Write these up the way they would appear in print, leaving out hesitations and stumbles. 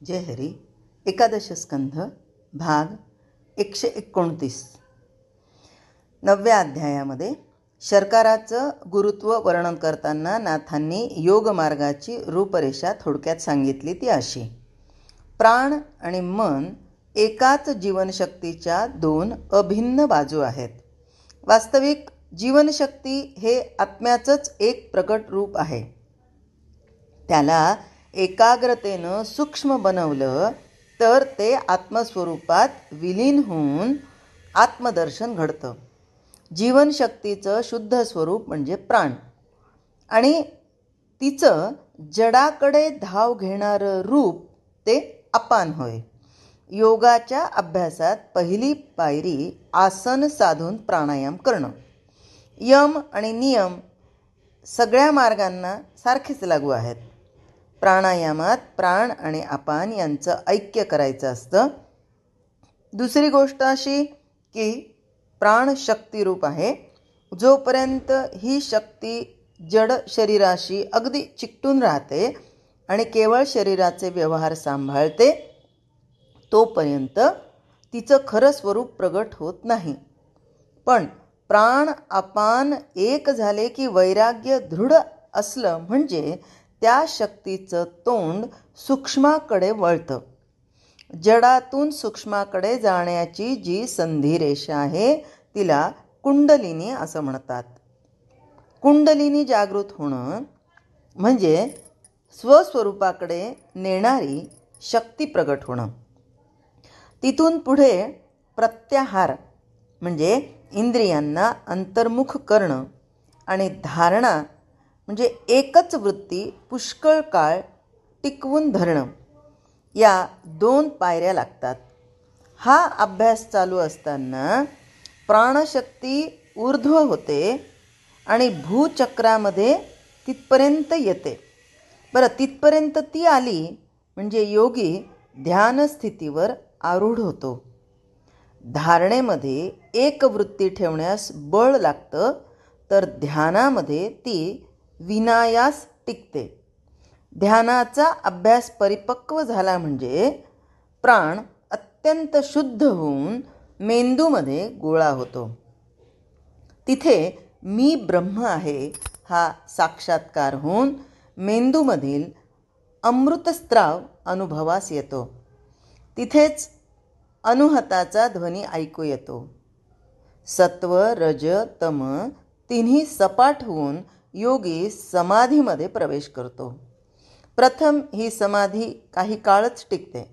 जय हरी. एकादश स्कंध भाग 129. 9व्या अध्यायामध्ये शर्कराचं गुरुत्व वर्णन करताना नाथांनी योगमार्गाची रूपरेषा थोडक्यात सांगितली. ती अशी: प्राण आणि मन एकाच जीवनशक्तीच्या दोन अभिन्न बाजू आहेत. वास्तविक जीवनशक्ती हे आत्म्याचंच एक प्रकट रूप आहे. त्याला एकाग्रतेनं सूक्ष्म बनवलं तर ते आत्मस्वरूपात विलीन होऊन आत्मदर्शन घडतं. जीवनशक्तीचं शुद्ध स्वरूप म्हणजे प्राण आणि तिचं जडाकडे धाव घेणारं रूप ते अपान होय. योगाच्या अभ्यासात पहिली पायरी आसन साधून प्राणायाम करणं. यम आणि नियम सगळ्या मार्गांना सारखेच लागू आहेत. प्राणायामात प्राण आणि अपान यांचं ऐक्य करायचं असतं. दुसरी गोष्ट अशी की प्राण शक्तिरूप आहे. जोपर्यंत ही शक्ती जड शरीराशी अगदी चिकटून राहते आणि केवळ शरीराचे व्यवहार सांभाळते तोपर्यंत तिचं खरं स्वरूप प्रगट होत नाही. पण प्राण अपान एक झाले की वैराग्य दृढ असलं म्हणजे त्या शक्तीचं तोंड सूक्ष्माकडे वळतं. जडातून सूक्ष्माकडे जाण्याची जी संधिरेषा आहे तिला कुंडलिनी असं म्हणतात. कुंडलिनी जागृत होणं म्हणजे स्वस्वरूपाकडे नेणारी शक्ती प्रगट होणं. तिथून पुढे प्रत्याहार म्हणजे इंद्रियांना अंतर्मुख करणं आणि धारणा म्हणजे एकच वृत्ती पुष्कळ काळ टिकवून धरणं, या दोन पायऱ्या लागतात. हा अभ्यास चालू असताना प्राणशक्ती ऊर्ध्व होते आणि भूचक्रामध्ये तिथपर्यंत येते. तिथपर्यंत ती आली म्हणजे योगी ध्यानस्थितीवर आरूढ होतो. धारणेमध्ये एक वृत्ती ठेवण्यास बळ लागतं तर ध्यानामध्ये ती विनायास टिकते. ध्यानाचा अभ्यास परिपक्व झाला म्हणजे प्राण अत्यंत शुद्ध होऊन मेंदूमध्ये गोळा होतो. तिथे मी ब्रह्म आहे हा साक्षात्कार होऊन मेंदूमधील अमृतस्त्राव अनुभवास येतो. तिथेच अनुहताचा ध्वनी ऐकू येतो. सत्व रज तम तिन्ही सपाट होऊन योगी समाधीमध्ये प्रवेश करतो. प्रथम ही समाधी काही काळच टिकते,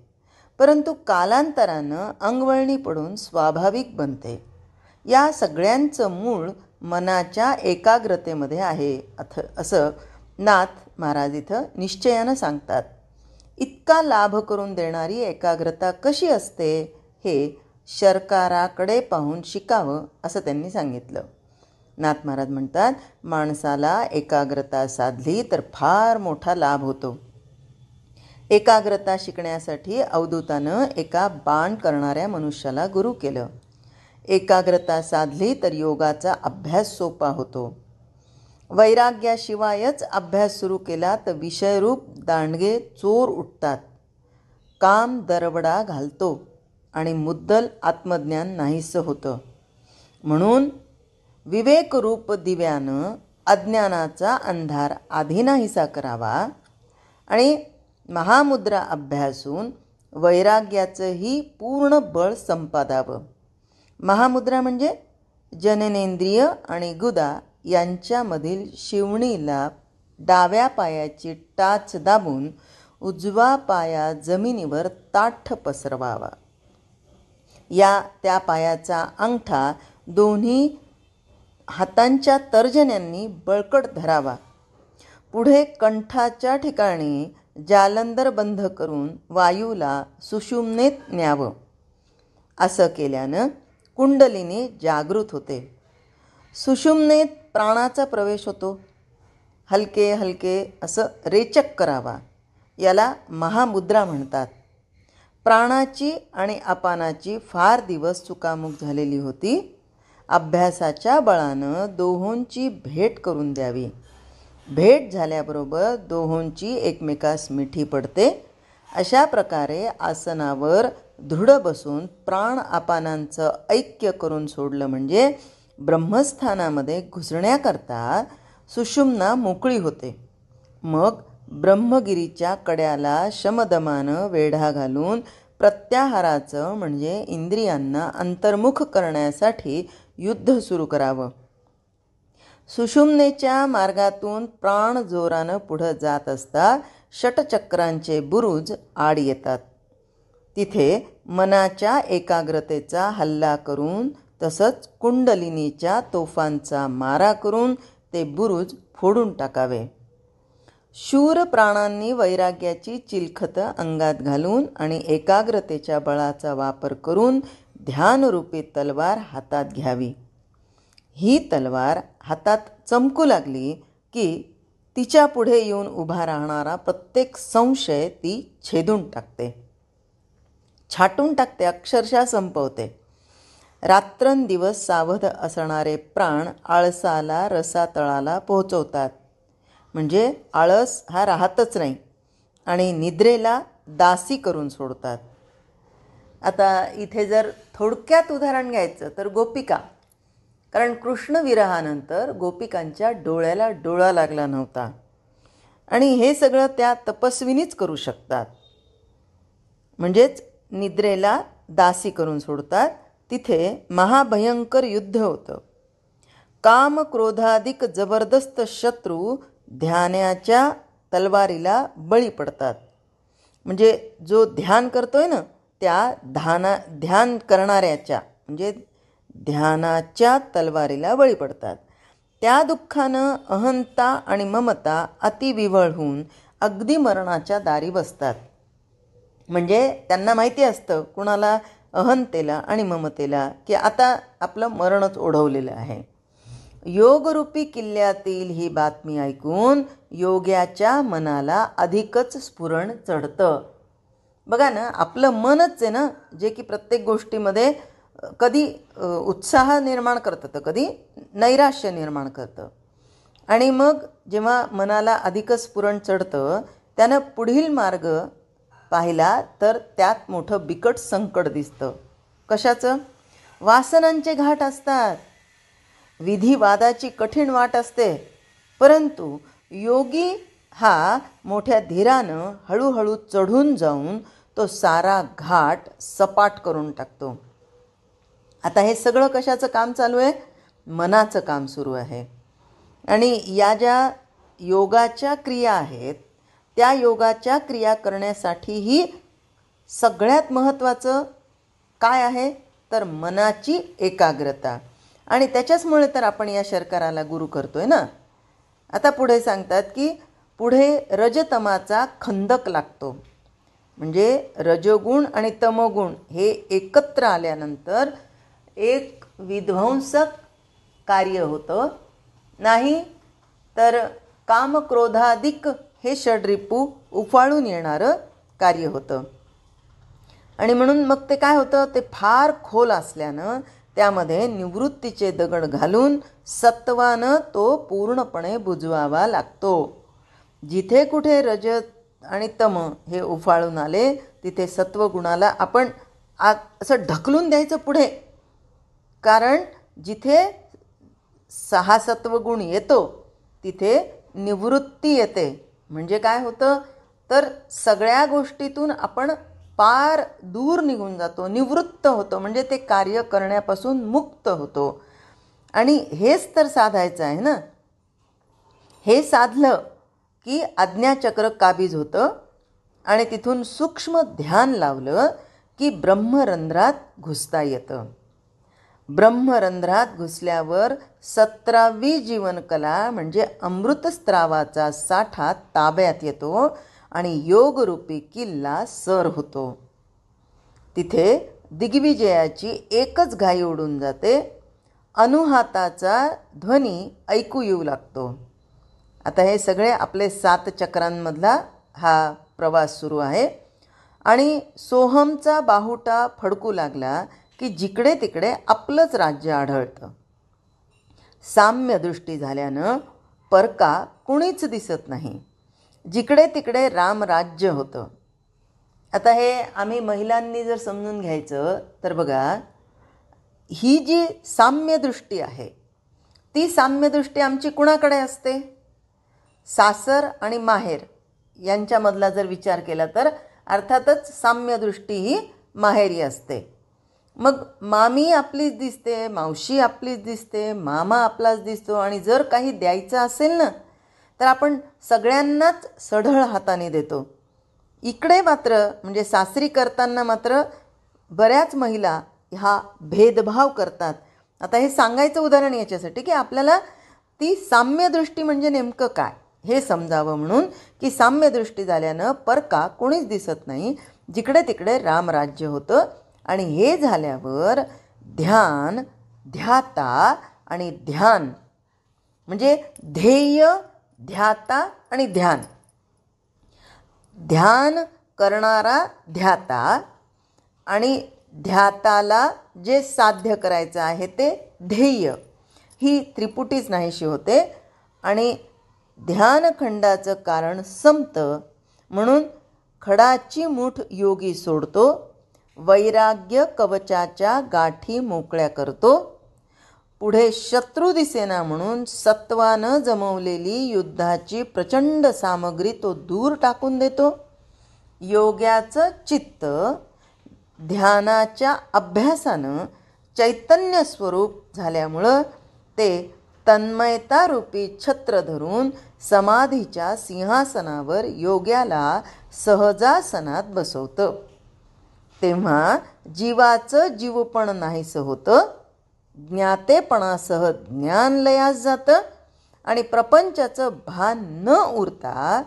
परंतु कालांतरानं अंगवळणी पडून स्वाभाविक बनते. या सगळ्यांचं मूळ मनाच्या एकाग्रतेमध्ये आहे असं नाथ महाराज इथं निश्चयानं सांगतात. इतका लाभ करून देणारी एकाग्रता कशी असते हे शर्कराकडे पाहून शिकावं असं त्यांनी सांगितलं. नाथ महाराज म्हणतात, माणसाला एकाग्रता साधली तर फार मोठा लाभ होतो. एकाग्रता शिकण्यासाठी अवधूतानं एका बाण करणाऱ्या मनुष्याला गुरु केलं. एकाग्रता साधली तर योगाचा अभ्यास सोपा होतो. वैराग्याशिवायच अभ्यास सुरू केला तर विषयरूप दांडगे चोर उठतात. काम दरवडा घालतो आणि मुद्दल आत्मज्ञान नाहीसं होतं. म्हणून विवेकरूप दिव्यानं अज्ञानाचा अंधार आधी नाहीसा करावा आणि महामुद्रा अभ्यासून वैराग्याचंही पूर्ण बळ संपादावं. महामुद्रा म्हणजे जननेंद्रिय आणि गुदा यांच्यामधील शिवणीला डाव्या पायाची टाच दाबून उजवा पाया जमिनीवर ताठ पसरवावा. त्या पायाचा अंगठा दोन्ही हातांच्या तर्जन्यांनी बळकट धरावा. पुढे कंठाच्या ठिकाणी जालंधर बंद करून वायूला सुषुम्नेत न्यावं. असं केल्यानं कुंडलिनी जागृत होते. सुषुम्नेत प्राणाचा प्रवेश होतो. हलके हलके असं रेचक करावा. याला महामुद्रा म्हणतात. प्राणाची आणि अपानाची फार दिवस चुकामुक झालेली होती. अभ्यासाच्या बळानं दोहोंची भेट करून द्यावी. भेट झाल्याबरोबर दोहोंची एकमेकास मिठी पडते अशा प्रकारे आसनावर दृढ बसून प्राण आपानांचं ऐक्य करून सोडलं म्हणजे ब्रह्मस्थानामध्ये घुसण्याकरता सुषुम्ना मोकळी होते. मग ब्रह्मगिरीच्या कड्याला शमदमानं वेढा घालून प्रत्याहाराचं म्हणजे इंद्रियांना अंतर्मुख करण्यासाठी युद्ध सुरू करावं. सुषुम्नेच्या मार्गातून प्राण जोरानं पुढं जात असता षटचक्रांचे बुरुज आड येतात. तिथे मनाच्या एकाग्रतेचा हल्ला करून तसंच कुंडलिनीच्या तोफांचा मारा करून ते बुरुज फोडून टाकावे. शूर प्राणांनी वैराग्याची चिलखतं अंगात घालून आणि एकाग्रतेच्या बळाचा वापर करून ध्यानरूपी तलवार हातात घ्यावी. ही तलवार हातात चमकू लागली की तिच्या पुढे येऊन उभा राहणारा प्रत्येक संशय ती छेदून टाकते, छाटून टाकते, अक्षरशः संपवते. रात्रंदिवस सावध असणारे प्राण आळसाला रसातळाला पोहोचवतात. म्हणजे आळस हा राहतच नाही आणि निद्रेला दासी करून सोडतात. आता इथे जर थोडक्यात उदाहरण घ्यायचं तर गोपिका, कारण कृष्णविरहानंतर गोपिकांच्या डोळ्याला डोळा लागला नव्हता आणि हे सगळं त्या तपस्विनीच करू शकतात. म्हणजेच निद्रेला दासी करून सोडतात. तिथे महाभयंकर युद्ध होतं. काम क्रोधाधिक जबरदस्त शत्रू ध्यानाच्या तलवारीला बळी पडतात. म्हणजे जो ध्यान करतोय ना त्या ध्यान करणाऱ्याच्या म्हणजे ध्यानाच्या तलवारीला बळी पडतात. त्या दुःखानं अहंता आणि ममता अतिविवळ होऊन अगदी मरणाच्या दारी बसतात. म्हणजे त्यांना माहिती असतं कुणाला अहंतेला आणि ममतेला की आता आपलं मरणच ओढवलेलं आहे. योगरूपी किल्ल्यातील ही बातमी ऐकून योग्याच्या मनाला अधिकच स्फुरण चढतं. बघा ना, आपलं मनच आहे ना जे की प्रत्येक गोष्टीमध्ये कधी उत्साह निर्माण करतं तर कधी नैराश्य निर्माण करतं. आणि मग जेव्हा मनाला अधिकच स्फुरण चढतं त्यानं पुढील मार्ग पाहिला तर त्यात मोठं बिकट संकट दिसतं. कशाचं? वासनांचे घाट असतात, विधिवादाची कठीण वाट असते. परंतु योगी हा मोठ्या धीरानं हळूहळू चढून जाऊन तो सारा घाट सपाट करून टाकतो. आता हे सगळं कशाचं काम चालू आहे? मनाचं काम सुरू आहे. आणि या ज्या योगाच्या क्रिया आहेत त्या योगाच्या क्रिया करण्यासाठीही सगळ्यात महत्त्वाचं काय आहे तर मनाची एकाग्रता. आणि त्याच्याचमुळे तर आपण या शर्कराला गुरु करतोय ना. आता पुढे सांगतात की पुढे रजतमाचा खंदक लागतो. म्हणजे रजोगुण आणि तमोगुण हे एकत्र आल्यानंतर एक विध्वंसक कार्य होतं. नाही तर कामक्रोधाधिक हे षड्रिपू उफाळून येणारं कार्य होतं. आणि म्हणून मग ते काय होतं, ते फार खोल असल्यानं त्यामध्ये निवृत्तीचे दगड घालून सत्वानं तो पूर्णपणे बुजवावा लागतो. जिथे कुठे रजत आणि तम हे उफाळून आले तिथे सत्वगुणाला आपण असं ढकलून द्यायचं पुढे. कारण जिथे सहा सत्वगुण येतो तिथे निवृत्ती येते. म्हणजे काय होतं तर सगळ्या गोष्टीतून आपण पार दूर निघून जातो, निवृत्त होतो. म्हणजे ते कार्य करण्यापासून मुक्त होतो. आणि हेच तर साधायचं आहे ना. हे साधलं की आज्ञाचक्र काबीज होतं आणि तिथून सूक्ष्म ध्यान लावलं की ब्रह्मरंध्रात घुसता येतं. ब्रह्मरंध्रात घुसल्यावर 17वी जीवनकला म्हणजे अमृतस्त्रावाचा साठा ताब्यात येतो आणि योगरूपी किल्ला सर होतो. तिथे दिग्विजयाची एकच घाई उडून जाते. अनुहाताचा ध्वनी ऐकू येऊ लागतो. आता हे सगळे आपले 7 चक्रांमधला हा प्रवास सुरू आहे. आणि सोहमचा बाहुटा फडकू लागला की जिकडे तिकडे आपलंच राज्य आढळतं. साम्यदृष्टी झाल्यानं परका कुणीच दिसत नाही. जिकडे तिकडे रामराज्य होतं. आता हे आम्ही महिलांनी जर समजून घ्यायचं तर बघा, ही जी साम्यदृष्टी आहे ती साम्यदृष्टी आमची कुणाकडे असते? सासर आणि माहेर यांच्यामधला जर विचार केला तर अर्थातच साम्यदृष्टी ही माहेरी असते. मग मामी आपलीच दिसते, मावशी आपलीच दिसते, मामा आपलाच दिसतो. आणि जर काही द्यायचं असेल ना तर आपण सगळ्यांनाच सढळ हाताने देतो. इकडे मात्र म्हणजे सासरी करताना मात्र बऱ्याच महिला हा भेदभाव करतात. आता हे सांगायचं उदाहरण याच्यासाठी की आपल्याला ती साम्यदृष्टी म्हणजे नेमकं काय हे समजावं म्हणून, की साम्यदृष्टी झाल्यानं परका कोणीच दिसत नाही, जिकडे तिकडे रामराज्य होतं. आणि हे झाल्यावर ध्यान, ध्याता आणि ध्यान म्हणजे ध्येय, ध्याता आणि ध्यान. ध्यान करणारा ध्याता आणि ध्याताला जे साध्य करायचं आहे ते ध्येय, ही त्रिपुटीच नाहीशी होते. आणि ध्यानखंडाचं कारण संपतं म्हणून खडाची मूठ योगी सोडतो, वैराग्य कवचाच्या गाठी मोकळ्या करतो. पुढे शत्रू दिसेना म्हणून सत्वानं जमवलेली युद्धाची प्रचंड सामग्री तो दूर टाकून देतो. योग्याचं चित्त ध्यानाच्या अभ्यासानं चैतन्य स्वरूप झाल्यामुळं ते तन्मयतारूपी छत्र धरून समाधीच्या सिंहासनावर योग्याला सहजासनात बसवतं. तेव्हा जीवाचं जीवपण नाहीसं होतं, ज्ञातेपणासह ज्ञान लयास जातं आणि प्रपंचाचं भान न उरता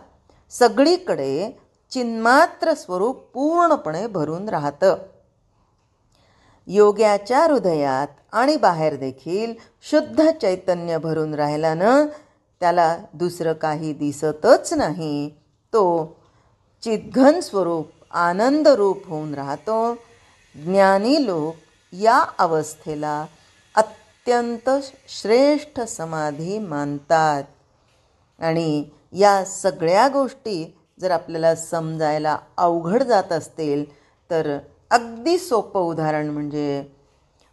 सगळीकडे चिन्मात्र स्वरूप पूर्णपणे भरून राहतं. योग्याच्या हृदयात आणि बाहेर देखील शुद्ध चैतन्य भरून राहिल्यानं त्याला दुसरं काही दिसतच नाही. तो चिद्घन स्वरूप आनंद रूप होऊन राहतो. ज्ञानी लोक या अवस्थेला अत्यंत श्रेष्ठ समाधी मानतात. आणि या सगळ्या गोष्टी जर आपल्याला समजायला अवघड जात असतील तर अगदी सोपं उदाहरण म्हणजे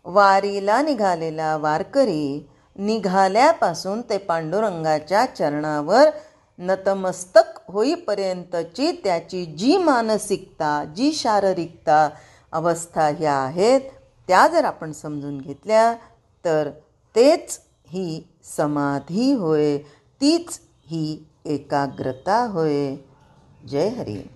वारीला निघालेला वारकरी निघाल्यापासून ते पांडुरंगाच्या चरणावर नतमस्तक होईपर्यंतची त्याची जी मानसिकता, जी शारीरिकता अवस्था ह्या आहेत त्या जर आपण समजून घेतल्या तर तेच ही समाधी होय, तीच ही एकाग्रता होय. जय हरी.